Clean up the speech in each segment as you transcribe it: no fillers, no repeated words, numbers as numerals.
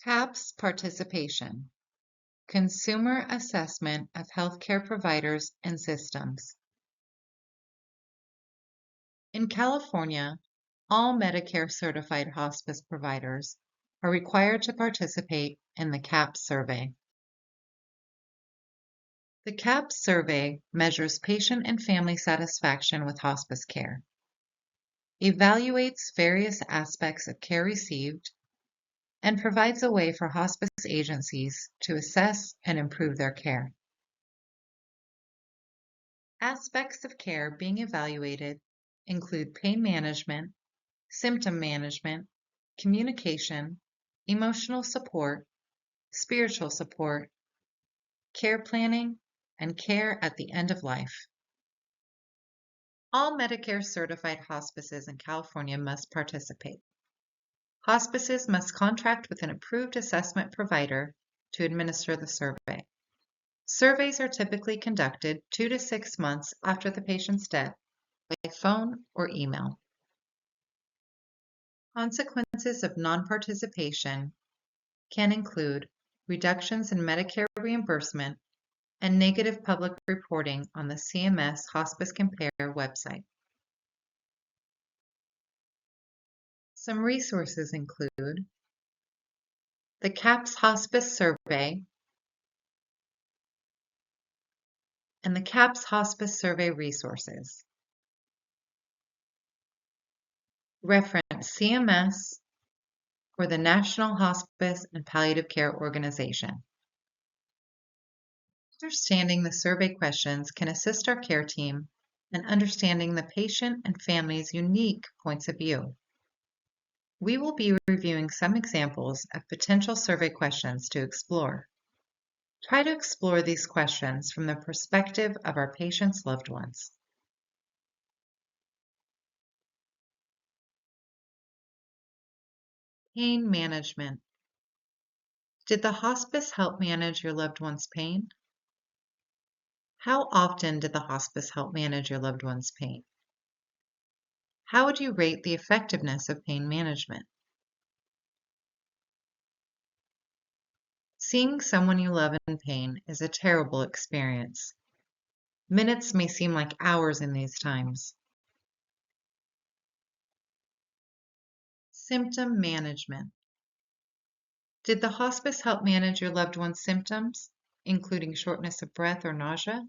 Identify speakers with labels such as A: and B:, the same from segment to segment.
A: Cahps participation, consumer assessment of healthcare providers and systems. In California, all Medicare certified hospice providers are required to participate in the Cahps Survey. The Cahps Survey measures patient and family satisfaction with hospice care, evaluates various aspects of care received, and provides a way for hospice agencies to assess and improve their care. Aspects of care being evaluated include pain management, symptom management, communication, emotional support, spiritual support, care planning, and care at the end of life. All Medicare certified hospices in California must participate. Hospices must contract with an approved assessment provider to administer the survey. Surveys are typically conducted 2 to 6 months after the patient's death by phone or email. Consequences of non-participation can include reductions in Medicare reimbursement and negative public reporting on the CMS Hospice Compare website. Some resources include the Cahps Hospice Survey and the Cahps Hospice Survey resources. Reference CMS or the National Hospice and Palliative Care Organization. Understanding the survey questions can assist our care team in understanding the patient and family's unique points of view. We will be reviewing some examples of potential survey questions to explore. Try to explore these questions from the perspective of our patients' loved ones. Pain management. Did the hospice help manage your loved one's pain? How often did the hospice help manage your loved one's pain? How would you rate the effectiveness of pain management? Seeing someone you love in pain is a terrible experience. Minutes may seem like hours in these times. Symptom management. Did the hospice help manage your loved one's symptoms, including shortness of breath or nausea?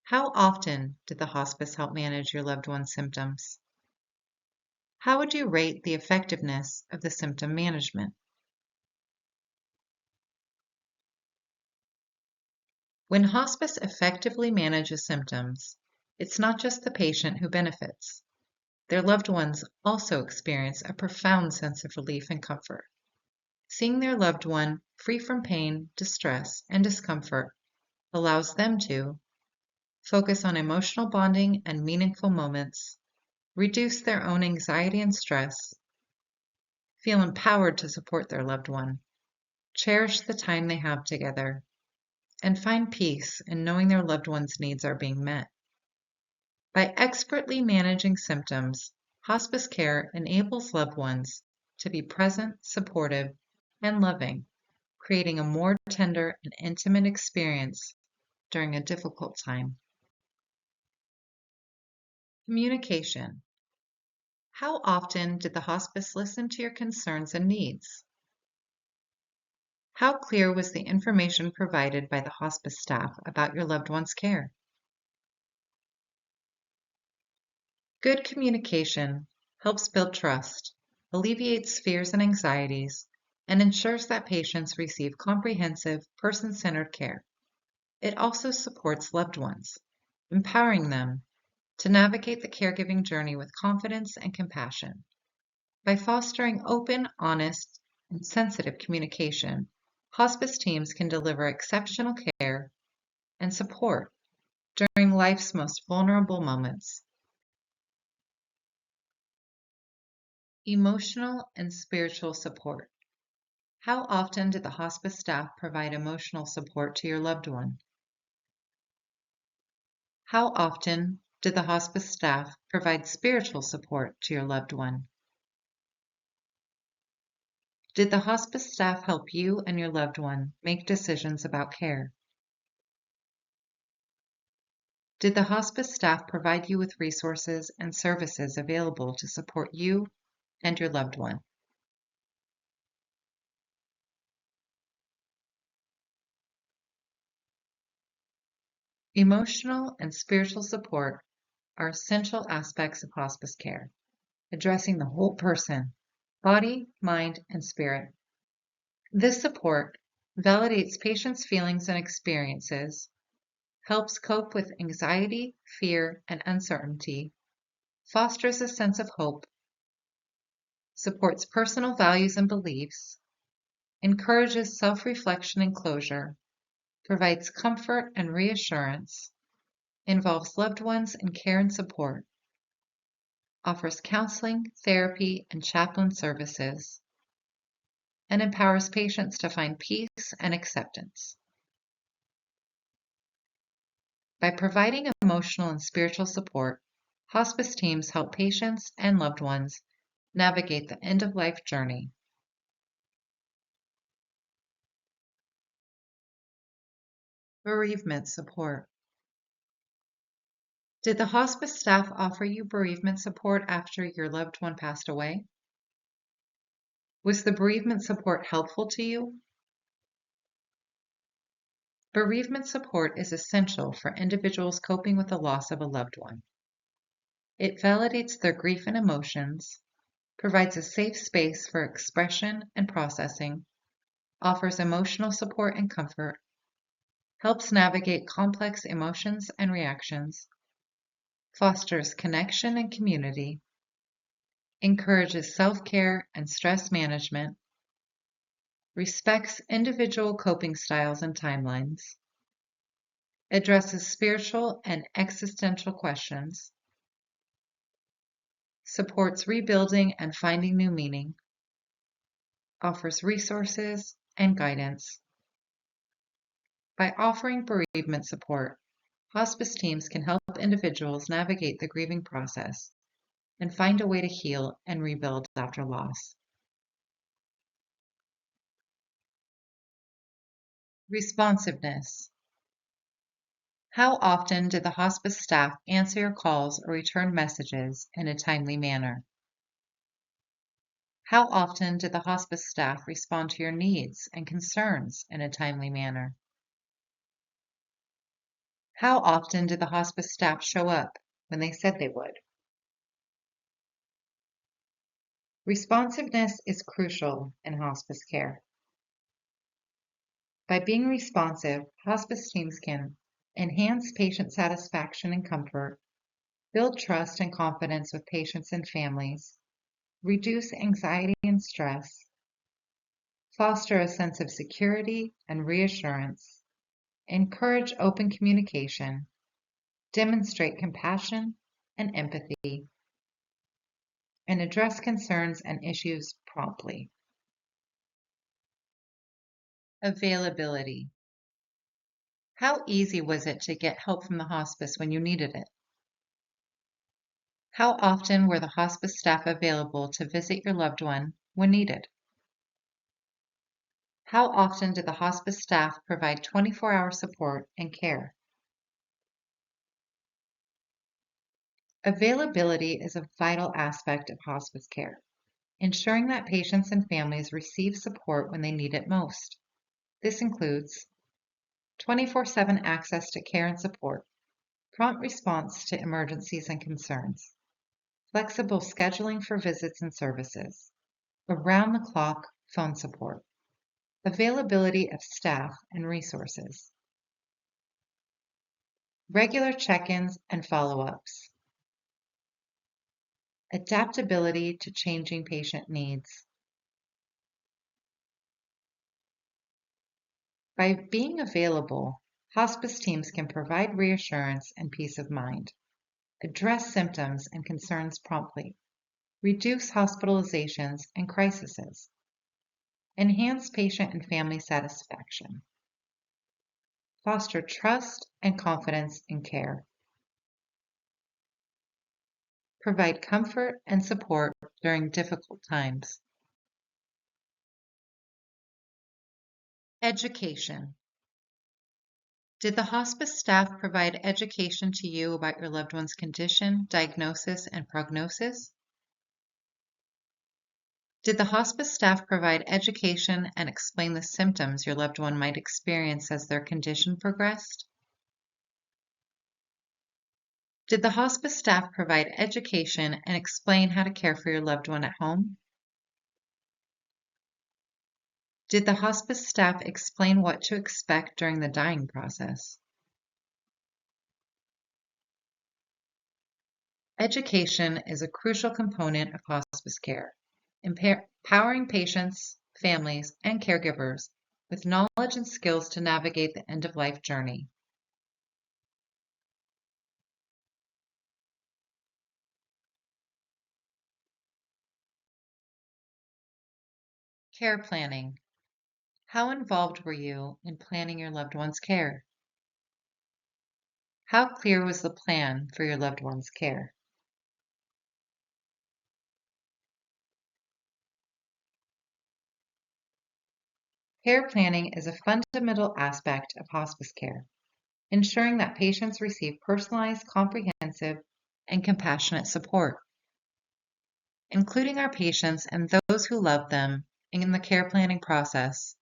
A: How often did the hospice help manage your loved one's symptoms? How would you rate the effectiveness of the symptom management? When hospice effectively manages symptoms, it's not just the patient who benefits. Their loved ones also experience a profound sense of relief and comfort. Seeing their loved one free from pain, distress, and discomfort allows them to focus on emotional bonding and meaningful moments, reduce their own anxiety and stress, feel empowered to support their loved one, cherish the time they have together, and find peace in knowing their loved one's needs are being met. By expertly managing symptoms, hospice care enables loved ones to be present, supportive, and loving, creating a more tender and intimate experience during a difficult time. Communication. How often did the hospice listen to your concerns and needs? How clear was the information provided by the hospice staff about your loved one's care? Good communication helps build trust, alleviates fears and anxieties, and ensures that patients receive comprehensive, person-centered care. It also supports loved ones, empowering them to navigate the caregiving journey with confidence and compassion. By fostering open, honest, and sensitive communication, hospice teams can deliver exceptional care and support during life's most vulnerable moments. Emotional and spiritual support. How often did the hospice staff provide emotional support to your loved one? How often did the hospice staff provide spiritual support to your loved one? Did the hospice staff help you and your loved one make decisions about care? Did the hospice staff provide you with resources and services available to support you and your loved one? Emotional and spiritual support are essential aspects of hospice care, addressing the whole person, body, mind, and spirit. This support validates patients' feelings and experiences, helps cope with anxiety, fear, and uncertainty, fosters a sense of hope, supports personal values and beliefs, encourages self-reflection and closure, provides comfort and reassurance, involves loved ones in care and support, offers counseling, therapy, and chaplain services, and empowers patients to find peace and acceptance. By providing emotional and spiritual support, hospice teams help patients and loved ones navigate the end-of-life journey. Bereavement support. Did the hospice staff offer you bereavement support after your loved one passed away? Was the bereavement support helpful to you? Bereavement support is essential for individuals coping with the loss of a loved one. It validates their grief and emotions, provides a safe space for expression and processing, offers emotional support and comfort, helps navigate complex emotions and reactions, fosters connection and community, encourages self-care and stress management, respects individual coping styles and timelines, addresses spiritual and existential questions, supports rebuilding and finding new meaning, offers resources and guidance. By offering bereavement support, hospice teams can help individuals navigate the grieving process and find a way to heal and rebuild after loss. Responsiveness. How often did the hospice staff answer your calls or return messages in a timely manner? How often did the hospice staff respond to your needs and concerns in a timely manner? How often did the hospice staff show up when they said they would? Responsiveness is crucial in hospice care. By being responsive, hospice teams can enhance patient satisfaction and comfort, build trust and confidence with patients and families, reduce anxiety and stress, foster a sense of security and reassurance, encourage open communication, demonstrate compassion and empathy, and address concerns and issues promptly. Availability. How easy was it to get help from the hospice when you needed it? How often were the hospice staff available to visit your loved one when needed? How often did the hospice staff provide 24-hour support and care? Availability is a vital aspect of hospice care, ensuring that patients and families receive support when they need it most. This includes 24/7 access to care and support, prompt response to emergencies and concerns, flexible scheduling for visits and services, around-the-clock phone support, availability of staff and resources, regular check-ins and follow-ups, adaptability to changing patient needs. By being available, hospice teams can provide reassurance and peace of mind, address symptoms and concerns promptly, reduce hospitalizations and crises, enhance patient and family satisfaction, foster trust and confidence in care, provide comfort and support during difficult times. Education. Did the hospice staff provide education to you about your loved one's condition, diagnosis, and prognosis? Did the hospice staff provide education and explain the symptoms your loved one might experience as their condition progressed? Did the hospice staff provide education and explain how to care for your loved one at home? Did the hospice staff explain what to expect during the dying process? Education is a crucial component of hospice care, empowering patients, families, and caregivers with knowledge and skills to navigate the end-of-life journey. Care planning. How involved were you in planning your loved one's care? How clear was the plan for your loved one's care? Care planning is a fundamental aspect of hospice care, ensuring that patients receive personalized, comprehensive, and compassionate support. Including our patients and those who love them in the care planning process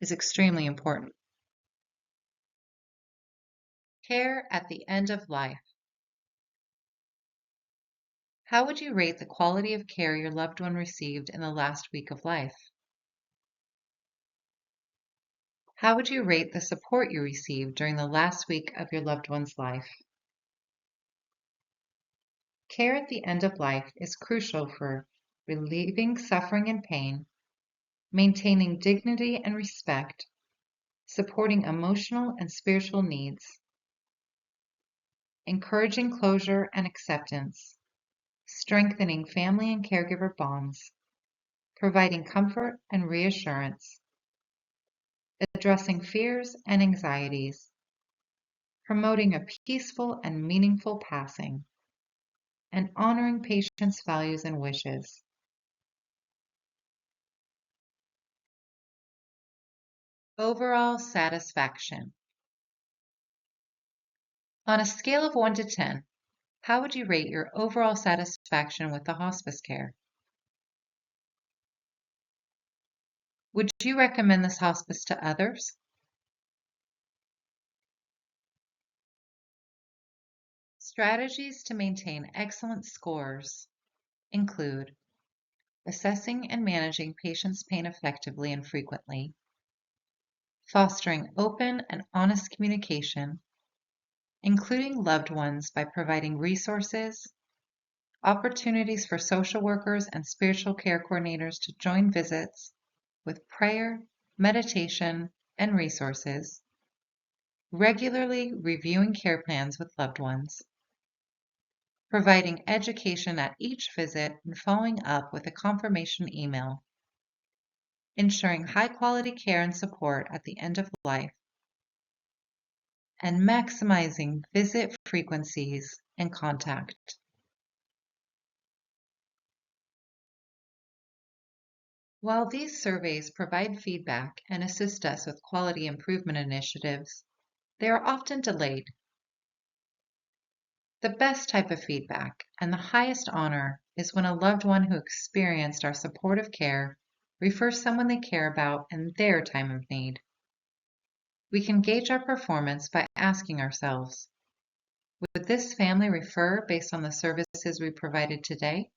A: is extremely important. Care at the end of life. How would you rate the quality of care your loved one received in the last week of life? How would you rate the support you received during the last week of your loved one's life? Care at the end of life is crucial for relieving suffering and pain, maintaining dignity and respect, supporting emotional and spiritual needs, encouraging closure and acceptance, strengthening family and caregiver bonds, providing comfort and reassurance, addressing fears and anxieties, promoting a peaceful and meaningful passing, and honoring patients' values and wishes. Overall satisfaction. On a scale of 1 to 10, how would you rate your overall satisfaction with the hospice care? Would you recommend this hospice to others? Strategies to maintain excellent scores include assessing and managing patients' pain effectively and frequently, fostering open and honest communication, including loved ones by providing resources, opportunities for social workers and spiritual care coordinators to join visits with prayer, meditation, and resources, regularly reviewing care plans with loved ones, providing education at each visit and following up with a confirmation email, ensuring high-quality care and support at the end of life, and maximizing visit frequencies and contact. While these surveys provide feedback and assist us with quality improvement initiatives, they are often delayed. The best type of feedback and the highest honor is when a loved one who experienced our supportive care refers someone they care about in their time of need. We can gauge our performance by asking ourselves, would this family refer based on the services we provided today?